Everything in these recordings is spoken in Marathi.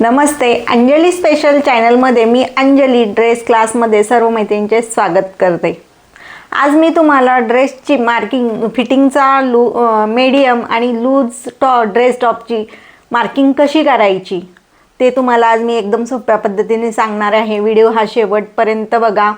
नमस्ते, अंजली स्पेशल चॅनलमध्ये मी अंजली ड्रेस क्लासमध्ये सर्व मैत्रिणींचे स्वागत करते। आज मी तुम्हाला ड्रेसची मार्किंग फिटिंगचा मीडियम आणि लूज ड्रेस टॉपची मार्किंग कशी करायची ते तुम्हाला आज मी एकदम सोप्या पद्धतीने सांगणार आहे। व्हिडिओ हा शेवटपर्यंत बघा,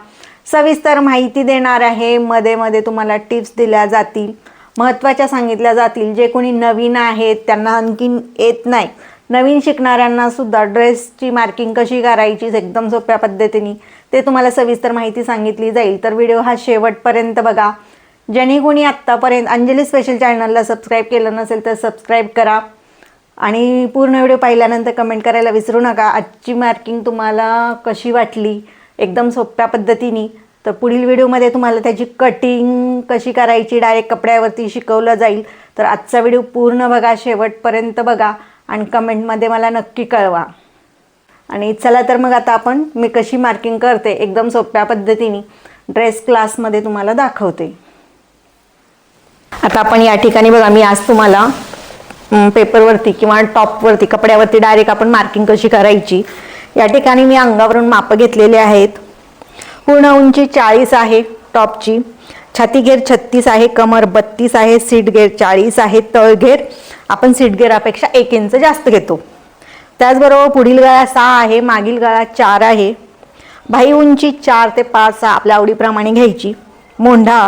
सविस्तर माहिती देणार आहे। मध्ये मध्ये तुम्हाला टिप्स दिल्या जातील, महत्त्वाच्या सांगितल्या जातील। जे कोणी नवीन आहेत त्यांना आणखीन येत नाही, नवीन शिकणाऱ्यांना सुद्धा ड्रेसची मार्किंग कशी करायची एकदम सोप्या पद्धतीने ते तुम्हाला सविस्तर माहिती सांगितली जाईल। तर व्हिडिओ हा शेवटपर्यंत बघा। ज्यांनी कोणी आत्तापर्यंत अंजली स्पेशल चॅनलला सबस्क्राईब केलं नसेल तर सबस्क्राईब करा आणि पूर्ण व्हिडिओ पाहिल्यानंतर कमेंट करायला विसरू नका। आजची मार्किंग तुम्हाला कशी वाटली एकदम सोप्या पद्धतीने, तर पुढील व्हिडिओमध्ये तुम्हाला त्याची कटिंग कशी करायची डायरेक्ट कपड्यावरती शिकवलं जाईल। तर आजचा व्हिडिओ पूर्ण बघा, शेवटपर्यंत बघा आणि कमेंटमध्ये मला नक्की कळवा। आणि चला तर मग आता आपण मी कशी मार्किंग करते एकदम सोप्या पद्धतीने ड्रेस क्लासमध्ये तुम्हाला दाखवते। आता आपण या ठिकाणी बघा, मी आज तुम्हाला पेपरवरती किंवा टॉपवरती कपड्यावरती डायरेक्ट आपण मार्किंग कशी करायची या ठिकाणी मी अंगावरून माप घेतलेले आहेत। पूर्ण उंची 40 आहे टॉपची, छाती घेर 36 आहे, कमर 32 आहे, सीट घेर 40 आहे, तळ घेर आपण सीट घेरापेक्षा 1 इंच जास्त घेतो। त्याचबरोबर पुढील गळा 6 आहे, मागील गळा 4 आहे। बाही उंची 4 ते 5 आपल्या आवडीप्रमाणे घ्यायची। मोंढा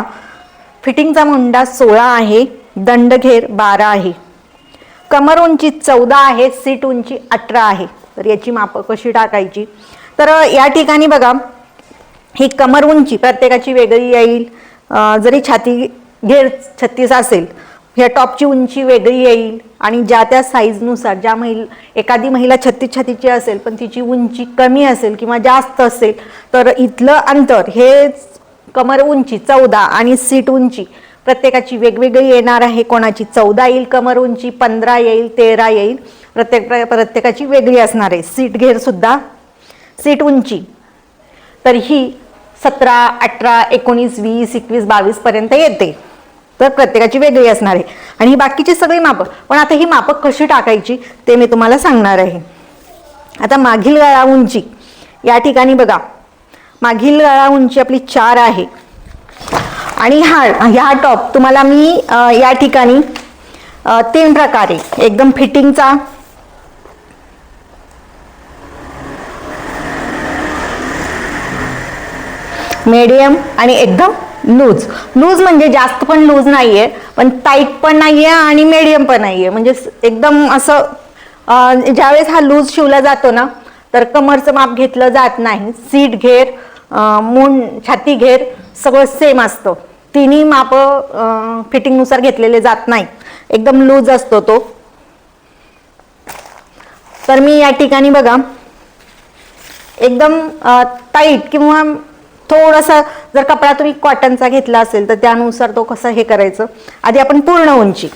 फिटिंगचा मोंढा 16 आहे, दंड घेर 12 आहे, कमर उंची 14 आहे, सीट उंची 18 आहे। तर याची माप कशी टाकायची, तर या ठिकाणी बघा ही कमर उंची प्रत्येकाची वेगळी येईल। जरी छाती घेर 36 असेल, ह्या टॉपची उंची वेगळी येईल आणि ज्या त्या साईजनुसार ज्या एखादी महिला 36 छातीची असेल पण तिची उंची कमी असेल किंवा जास्त असेल तर इथलं अंतर हे कमर उंची 14 आणि सीट उंची प्रत्येकाची वेगवेगळी येणार आहे। कोणाची 14 येईल कमर उंची, 15 येईल, 13 येईल, प्रत्येकाची वेगळी असणार आहे। सीट घेर सुद्धा सीट उंची तर ही 17, 18, 19, 20, 21, 22 पर्यंत येते। तर प्रत्येकाची वेगळी असणार आहे आणि ही बाकीची सगळी माप। पण आता ही माप कशी टाकायची ते मी तुम्हाला सांगणार आहे। आता मागील गळा उंची या ठिकाणी बघा, मागील गळा उंची आपली 4 आहे आणि ह्या टॉप तुम्हाला मी या ठिकाणी 3 प्रकारे एकदम फिटिंगचा, मीडियम आणि एकदम लूज। लूज म्हणजे जास्त पण लूज नाहीये पण टाईट पण नाहीये आणि मीडियम पण नाहीये, म्हणजे एकदम असं ज्यावेळेस हा लूज शिवला जातो ना तर कमरचं माप घेतलं जात नाही। सीट घेर, छाती घेर सगळं सेम असतं, तिन्ही माप फिटिंगनुसार घेतलेले जात नाही, एकदम लूज असतो तो। तर मी या ठिकाणी बघा एकदम टाईट किंवा थोडासा जर कपडा तुम्ही कॉटनचा घेतला असेल तर त्यानुसार तो कसं हे करायचं। आधी आपण पूर्ण उंची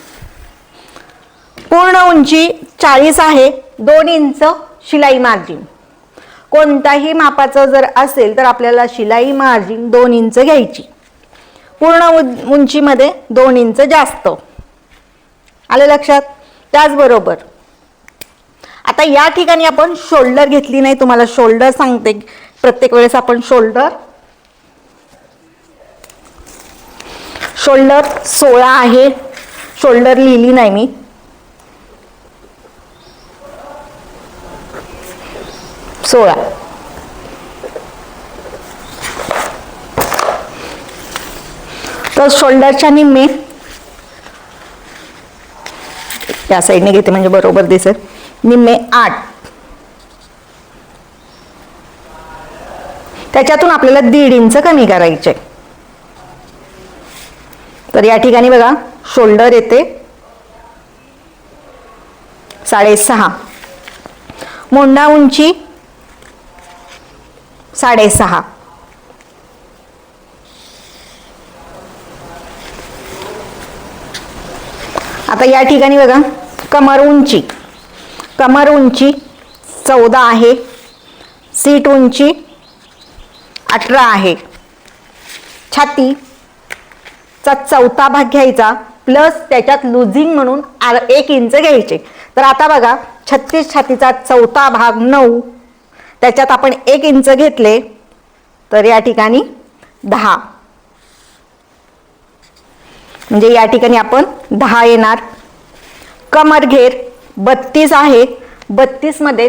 40 आहे, 2 इंच शिलाई मार्जिन। कोणताही मापाचं जर असेल तर आपल्याला शिलाई मार्जिन 2 इंच घ्यायची। पूर्ण उंचीमध्ये 2 इंच जास्त आलं लक्षात। त्याचबरोबर आता या ठिकाणी आपण शोल्डर घेतली नाही, तुम्हाला शोल्डर सांगते प्रत्येक वेळेस आपण शोल्डर 16 आहे, शोल्डर लिहिली नाही मी। तर शोल्डरच्या निम्मे या साईडने घेते म्हणजे बरोबर दिसेल, निम्मे 8। त्याच्यातून आपल्याला 1.5 इंच कमी करायचे। तर या ठिकाणी बघा शोल्डर येते 6.5, मोंढा उंची 6.5। आता या ठिकाणी बघा कमर उंची 14 आहे, सीट उंची 18 आहे, छाती चा चौथा भाग घ्यायचा प्लस त्याच्यात लुझिंग म्हणून 1 इंच घ्यायचे. तर आता बघा 36 छातीचा चौथा भाग 9, त्याच्यात आपण 1 इंच घेतले तर या ठिकाणी 10, म्हणजे या ठिकाणी आपण 10 येणार. कमर घेर 32 आहे, 32 मध्ये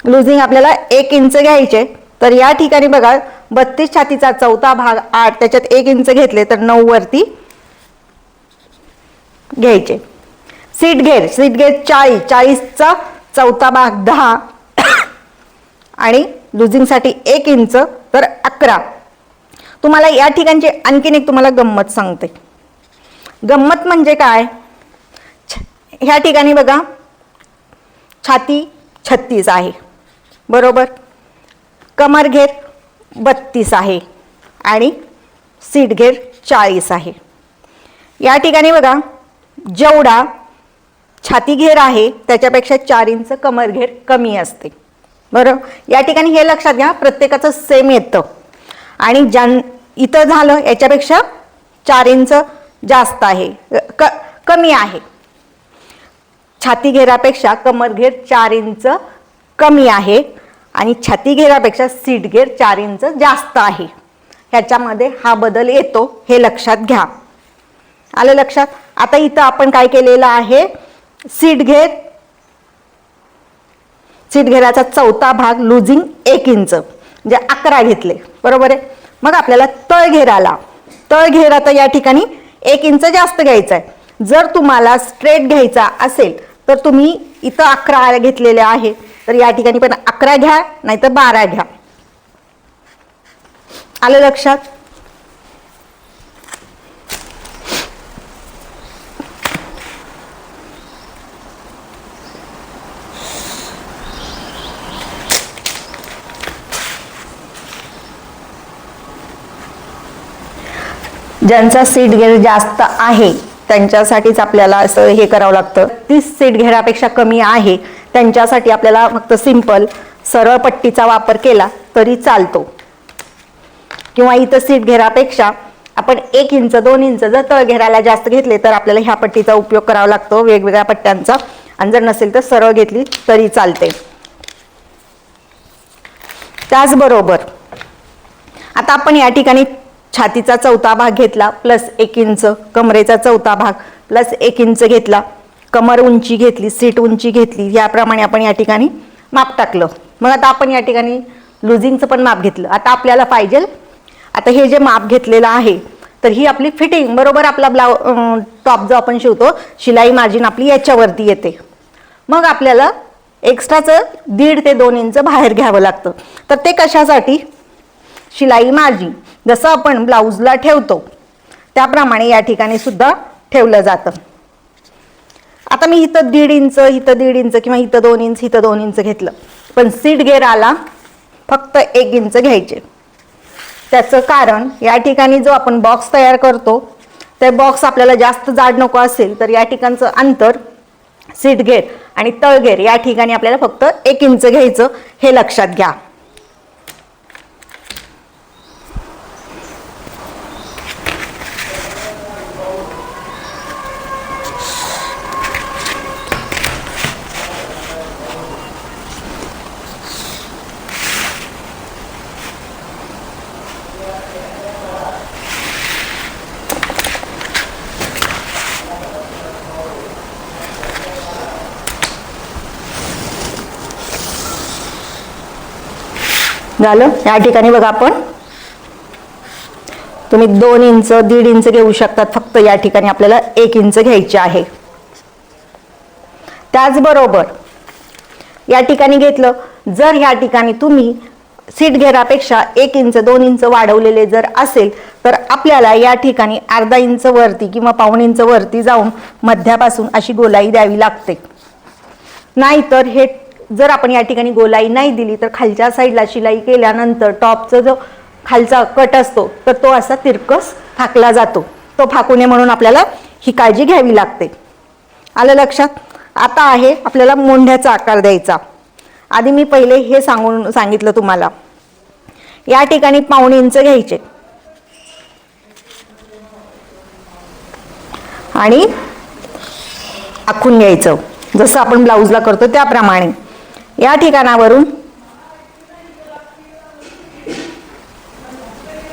लुझिंग आपल्याला 1 इंच घ्यायचे. तर या ठिकाणी बघा 32 छातीचा चौथा भाग 8, त्याच्यात 1 इंच घेतले तर 9 वरती घ्यायचे. सीट घेर 40 चा चौथा भाग 10 आणि लुझिंग साठी 1 इंच तर 11. तुम्हाला या ठिकाणची आणखीन एक तुम्हाला गंमत सांगते. गंमत म्हणजे काय, ह्या ठिकाणी बघा छाती 36 आहे बरोबर, कमर घेर 32 आहे आणि सीट घेर 40 आहे. या ठिकाणी बघा जेवढा छाती घेर आहे त्याच्यापेक्षा 4 इंच कमर घेर कमी असते बरोबर. या ठिकाणी हे लक्षात घ्या, प्रत्येकाचं सेम येतं आणि इथं झालं याच्यापेक्षा 4 इंच जास्त आहे, कमी आहे. छाती घेरापेक्षा कमर घेर 4 इंच कमी आहे आणि छाती घेरापेक्षा सीट घेर 4 इंच जास्त आहे. ह्याच्यामध्ये हा बदल येतो, हे लक्षात घ्या. आलं लक्षात. आता इथं आपण काय केलेलं आहे, सीट घेराचा चौथा भाग लुझिंग 1 इंच म्हणजे 11 घेतले बरोबर आहे. मग आपल्याला तळ घेर आता या ठिकाणी 1 इंच जास्त घ्यायचा आहे. जर तुम्हाला स्ट्रेट घ्यायचा असेल तर तुम्ही इथं 11 घेतलेले आहे, तर या ठिकाणी पण 11 घ्या, नाही तर 12 घ्या. आलं लक्षात. ज्यांचा सीट घेर जास्त आहे त्यांच्यासाठीच आपल्याला असं हे करावं लागतं. 30 सीट घेरापेक्षा कमी आहे त्यांच्यासाठी आपल्याला फक्त सिंपल सरळ पट्टीचा वापर केला तरी चालतो. किंवा इथं सीट घेरापेक्षा आपण 1 इंच 2 इंच जर तळ घेराला जास्त घेतले तर आपल्याला ह्या पट्टीचा उपयोग करावा लागतो, वेगवेगळ्या पट्ट्यांचा. आणि जर नसेल तर सरळ घेतली तरी चालते. त्याचबरोबर आता आपण या ठिकाणी छातीचा चौथा भाग घेतला प्लस 1 इंच, कमरेचा चौथा भाग प्लस 1 इंच घेतला, कमर उंची घेतली, सीट उंची घेतली, याप्रमाणे आपण या ठिकाणी माप टाकलं. मग आता आपण या ठिकाणी लुझिंगचं पण माप घेतलं. आता आपल्याला पाहिजे, आता हे जे माप घेतलेलं आहे तर ही आपली फिटिंग बरोबर, आपला टॉप जो आपण शिवतो शिलाई मार्जिन आपली याच्यावरती येते. मग आपल्याला एक्स्ट्राचं 1.5 ते 2 इंच बाहेर घ्यावं लागतं. तर ते कशासाठी, शिलाई मार्जिन जसं आपण ब्लाऊजला ठेवतो त्याप्रमाणे या ठिकाणी सुद्धा ठेवलं जातं. आता मी इथं 1.5 इंच, इथं 1.5 इंच किंवा इथं 2 इंच, इथं 2 इंच घेतलं, पण सीट घेराला फक्त 1 इंच घ्यायचे. त्याचं कारण या ठिकाणी जो आपण बॉक्स तयार करतो ते बॉक्स आपल्याला जास्त जाड नको असेल तर या ठिकाणचं अंतर सीट घेर आणि तळ घेर या ठिकाणी आपल्याला फक्त 1 इंच घ्यायचं, हे लक्षात घ्या. झालं. या ठिकाणी बघा आपण तुम्ही 2 इंच 1.5 इंच घेऊ शकतात, फक्त या ठिकाणी आपल्याला 1 इंच घ्यायचे आहे. त्याचबरोबर या ठिकाणी घेतलं, जर या ठिकाणी तुम्ही सीट घेरापेक्षा 1 इंच 2 इंच वाढवलेले जर असेल तर आपल्याला या ठिकाणी अर्धा इंच वरती किंवा पाऊण इंच वरती जाऊन मध्यापासून अशी गोलाई द्यावी लागते. नाहीतर हे जर आपण या ठिकाणी गोलाई नाही दिली तर खालच्या साईडला शिलाई केल्यानंतर टॉपचा जो खालचा कट असतो तर तो असा तिरकस फाकला जातो. तो फाकू नये म्हणून आपल्याला ही काळजी घ्यावी लागते. आलं लक्षात. आता आहे आपल्याला मोंढ्याचा आकार द्यायचा. आधी मी पहिले हे सांगितलं तुम्हाला. या ठिकाणी पाऊण इंच घ्यायचे, आणि आखून घ्यायचं, जसं आपण ब्लाऊजला करतो त्याप्रमाणे. या ठिकाणावरून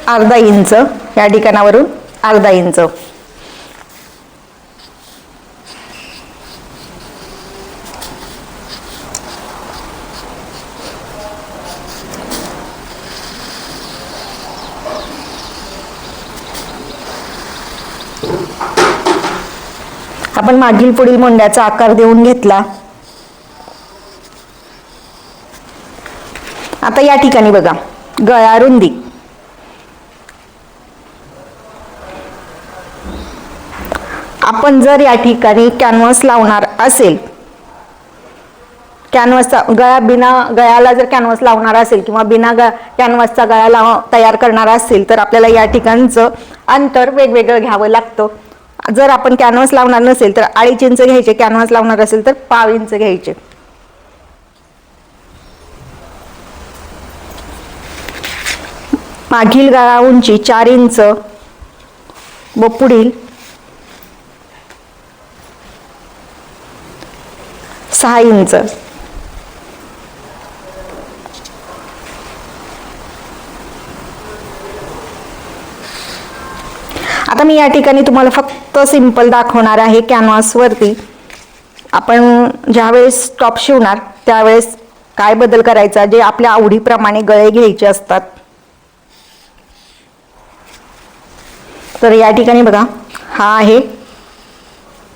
अर्धा इंच, या ठिकाणावरून अर्धा इंच. आपण मागील पुढील मोंड्याचा आकार देऊन घेतला. आता या ठिकाणी बघा, गळा रुंदी आपण जर या ठिकाणी कॅनव्हास लावणार असेल, कॅनव्हासचा गळा बिना गळ्याला जर कॅनव्हास लावणार असेल किंवा बिना कॅनव्हासचा गळा तयार करणार असेल तर आपल्याला या ठिकाणचं अंतर वेगवेगळं घ्यावं लागतं. जर आपण कॅनव्हास लावणार नसेल तर 2.5 इंच घ्यायचे, कॅनव्हास लावणार असेल तर 1/2 इंच घ्यायचे. मागील गळा उंची 4 इंच व पुढील 6 इंच. आता मी या ठिकाणी तुम्हाला फक्त सिंपल दाखवणार आहे. कॅनव्हास वरती आपण ज्यावेळेस टॉप शिवणार त्यावेळेस काय बदल करायचा, जे आपल्या आवडीप्रमाणे गळे घ्यायचे असतात. तर या ठिकाणी बघा, हा आहे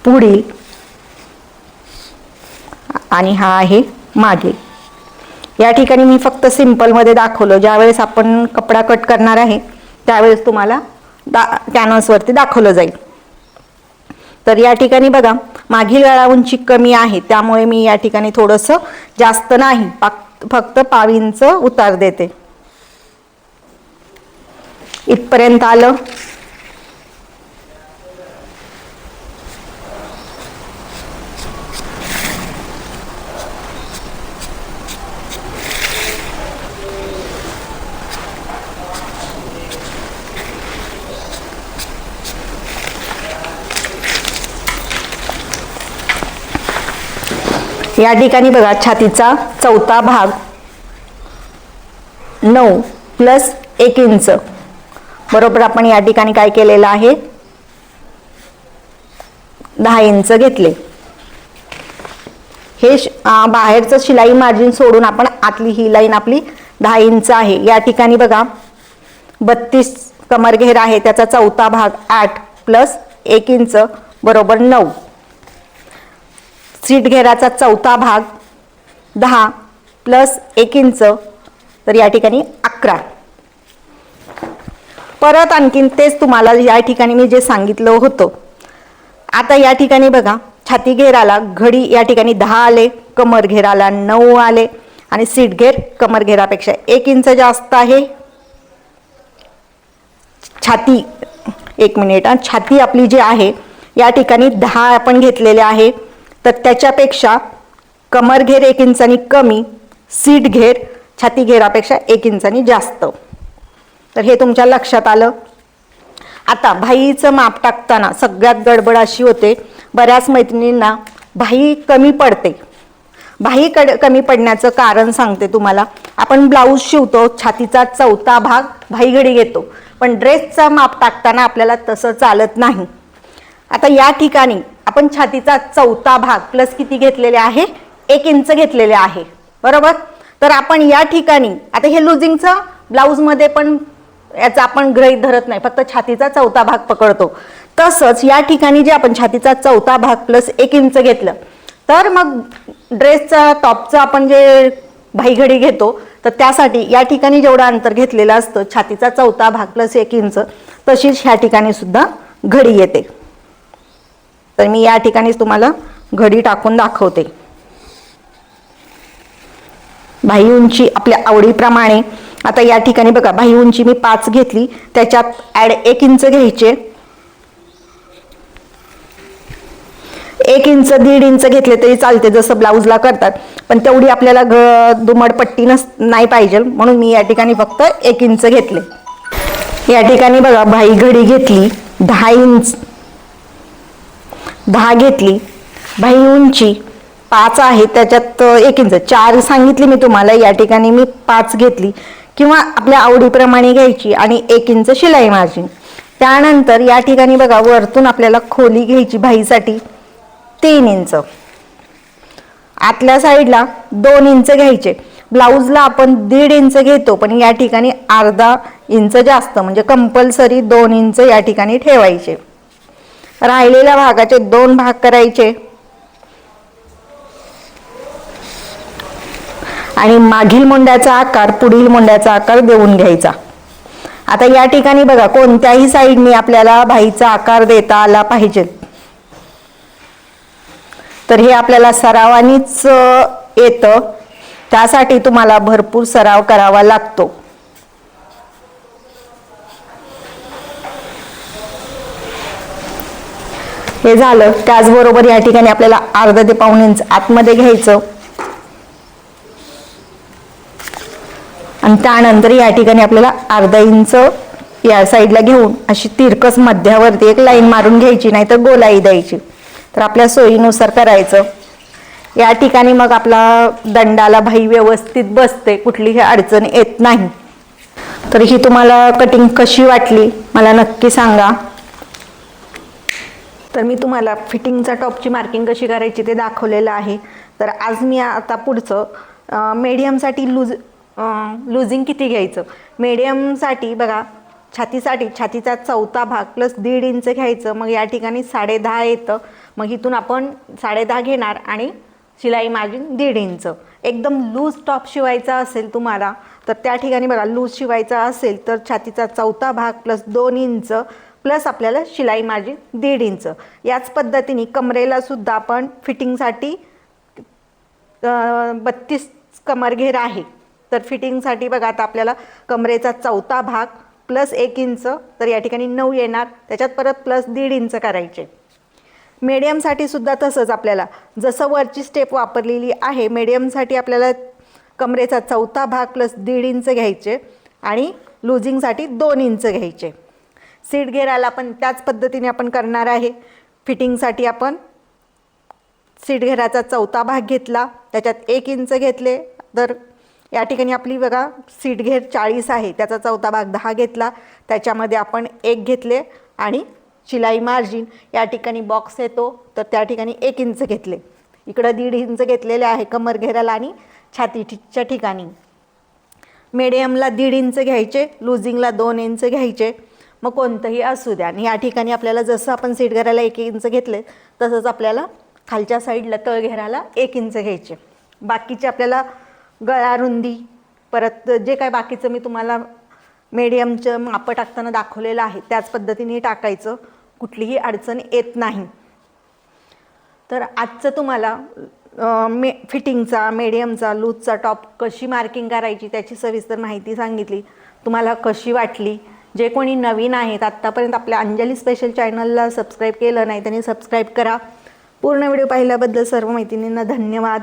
पुढील आणि हा आहे मागे. या ठिकाणी मी फक्त सिंपल मध्ये दाखवलं. ज्यावेळेस आपण कपडा कट करणार आहे त्यावेळेस तुम्हाला कॅनव्हास वरती दाखवलं जाईल. तर या ठिकाणी बघा, मागील गळा उंची कमी आहे त्यामुळे मी या ठिकाणी थोडंसं जास्त नाही, फक्त 1/2 इंच उतार देते. इथपर्यंत आलं. या ठिकाणी बघा, छातीचा चौथा भाग 9 + 1 इंच बरोबर आपण या ठिकाणी काय केलेलं आहे, 10 इंच घेतले. हे बाहेरचं शिलाई मार्जिन सोडून आपण आतली ही लाईन आपली 10 इंच आहे. या ठिकाणी बघा 32 कमर घेर आहे, त्याचा चौथा भाग 8 + 1 इंच बरोबर 9. सीट घेराचा चौथा भाग 10 + 1 इंच, तर या ठिकाणी 11. परत आणखीन तेच तुम्हाला या ठिकाणी मी जे सांगितलं होतं. आता या ठिकाणी बघा, छाती घेराला घडी या ठिकाणी 10 आले, कमर घेराला 9 आले आणि सीट घेर कमर घेरापेक्षा 1 इंच जास्त आहे. छाती, 1 मिनिट, छाती आपली जी आहे या ठिकाणी 10 आपण घेतलेले आहे, तर त्याच्यापेक्षा कमर घेर 1 इंचानी कमी, सीट घेर छाती घेरापेक्षा 1 इंचानी जास्त. तर हे तुमच्या लक्षात आलं. आता भाईचं माप टाकताना सगळ्यात गडबड अशी होते, बऱ्याच मैत्रिणींना भाई कमी पडते. भाई कमी पडण्याचं कारण सांगते तुम्हाला. आपण ब्लाऊज शिवतो, छातीचा चौथा भाग भाई घडी घेतो, पण ड्रेसचा माप टाकताना आपल्याला तसं चालत नाही. आता या ठिकाणी आपण छातीचा चौथा भाग प्लस किती घेतलेले आहे, 1 इंच घेतलेले आहे बरोबर. तर आपण या ठिकाणी आता हे लुजिंगचं ब्लाऊज मध्ये पण याचा आपण गृहीत धरत नाही, फक्त छातीचा चौथा भाग पकडतो. तसंच या ठिकाणी जे आपण छातीचा चौथा भाग प्लस 1 इंच घेतलं, तर मग ड्रेसचा टॉपचा आपण जे भाईघडी घेतो तर त्यासाठी या ठिकाणी जेवढं अंतर घेतलेलं असतं छातीचा चौथा भाग प्लस 1 इंच, तशीच ह्या ठिकाणी सुद्धा घडी येते. तर मी या ठिकाणीच तुम्हाला घडी टाकून दाखवते. भाई उंची आपल्या आवडीप्रमाणे. आता या ठिकाणी बघा, भाई उंची मी 5 घेतली, त्याच्यात ऍड 1 इंच घ्यायचे. 1 इंच 1.5 इंच घेतले तरी चालते जसं ब्लाऊजला करतात, पण तेवढी आपल्याला दुमड पट्टी नाही पाहिजे, म्हणून मी या ठिकाणी फक्त 1 इंच घेतले. या ठिकाणी बघा, भाई घडी घेतली 10 इंच 10 घेतली. बाही उंची 5 आहे, त्याच्यात 1 इंच 4 सांगितली मी तुम्हाला, या ठिकाणी मी 5 घेतली किंवा आपल्या आवडीप्रमाणे घ्यायची आणि 1 इंच शिलाई मार्जिन. त्यानंतर या ठिकाणी बघा वरतून आपल्याला खोली घ्यायची बाहीसाठी 3 इंच, आतल्या साईडला 2 इंच घ्यायचे. ब्लाऊजला आपण 1.5 इंच घेतो, पण या ठिकाणी अर्धा इंच जास्त, म्हणजे कंपल्सरी 2 इंच या ठिकाणी ठेवायचे. राहिलेल्या भागाचे 2 भाग करायचे आणि मागील मुंड्याचा आकार पुढील मुंड्याचा आकार देऊन घ्यायचा. आता या ठिकाणी बघा कोणत्याही साईडने आपल्याला बाहीचा आकार देता आला पाहिजे, तर हे आपल्याला सरावानीच येतं, त्यासाठी तुम्हाला भरपूर सराव करावा लागतो. हे झालं. त्याचबरोबर या ठिकाणी आपल्याला अर्धा ते पाऊण इंच आतमध्ये घ्यायचं आणि त्यानंतर या ठिकाणी आपल्याला अर्धा इंच या साईडला घेऊन अशी तिरकस मध्यावरती एक लाईन मारून घ्यायची, नाही तर गोलाई द्यायची. तर आपल्या सोयीनुसार करायचं. या ठिकाणी मग आपला दंडाला बाही व्यवस्थित बसते, कुठलीही अडचण येत नाही. तर ही तुम्हाला कटिंग कशी वाटली मला नक्की सांगा. तर मी तुम्हाला फिटिंगचा टॉपची मार्किंग कशी करायची ते दाखवलेलं आहे. तर आज मी आता पुढचं मीडियमसाठी लुझिंग किती घ्यायचं. मीडियमसाठी बघा छातीचा चौथा भाग प्लस 1.5 इंच घ्यायचं. मग या ठिकाणी 10.5 येतं. मग इथून आपण 10.5 घेणार आणि शिलाई मार्जिन 1.5 इंच. एकदम लूज टॉप शिवायचा असेल तुम्हाला तर त्या ठिकाणी बघा लूज शिवायचा असेल तर छातीचा चौथा भाग प्लस 2 इंच प्लस आपल्याला शिलाई मार्जिन 1.5 इंच. याच पद्धतीने कमरेला सुद्धा आपण फिटिंगसाठी 32 कमरघेर आहे. तर फिटिंगसाठी बघा आता आपल्याला कमरेचा चौथा भाग प्लस 1 इंच, तर या ठिकाणी 9 येणार. त्याच्यात परत प्लस 1.5 इंच करायचे. मीडियमसाठी सुद्धा तसंच आपल्याला जसं वरची स्टेप वापरलेली आहे, मीडियमसाठी आपल्याला कमरेचा चौथा भाग प्लस 1.5 इंच घ्यायचे आणि लुझिंगसाठी 2 इंच घ्यायचे. सीट घेराला पण त्याच पद्धतीने आपण करणार आहे. फिटिंगसाठी आपण सीट घेराचा चौथा भाग घेतला, त्याच्यात 1 इंच घेतले. तर या ठिकाणी आपली बघा सीट घेर 40 आहे, त्याचा चौथा भाग 10 घेतला, त्याच्यामध्ये आपण 1 घेतले आणि शिलाई मार्जिन या ठिकाणी बॉक्स येतो तर त्या ठिकाणी 1 इंच घेतले. इकडं 1.5 इंच घेतलेले आहे कमर घेराला आणि छातीच्या ठिकाणी. मीडियमला 1.5 इंच घ्यायचे, लुझिंगला 2 इंच घ्यायचे. मग कोणतंही असू द्या. आणि या ठिकाणी आपल्याला जसं आपण सीट घेराला 1 इंच घेतले तसंच आपल्याला खालच्या साईडला तळ घेराला 1 इंच घ्यायचे. बाकीचे आपल्याला गळा रुंदी परत जे काय बाकीचं मी तुम्हाला मीडियमचं माप टाकताना दाखवलेलं आहे त्याच पद्धतीने टाकायचं, कुठलीही अडचण येत नाही. तर आजचं तुम्हाला फिटिंगचा मीडियमचा लूजचा टॉप कशी मार्किंग करायची त्याची सविस्तर माहिती सांगितली. तुम्हाला कशी वाटली. जे कोणी नवीन आहेत आत्तापर्यंत आपल्या अंजली स्पेशल चॅनलला सबस्क्राईब केलं नाही त्यांनी सबस्क्राईब करा. पूर्ण व्हिडिओ पाहिल्याबद्दल सर्व मैत्रिणींना धन्यवाद.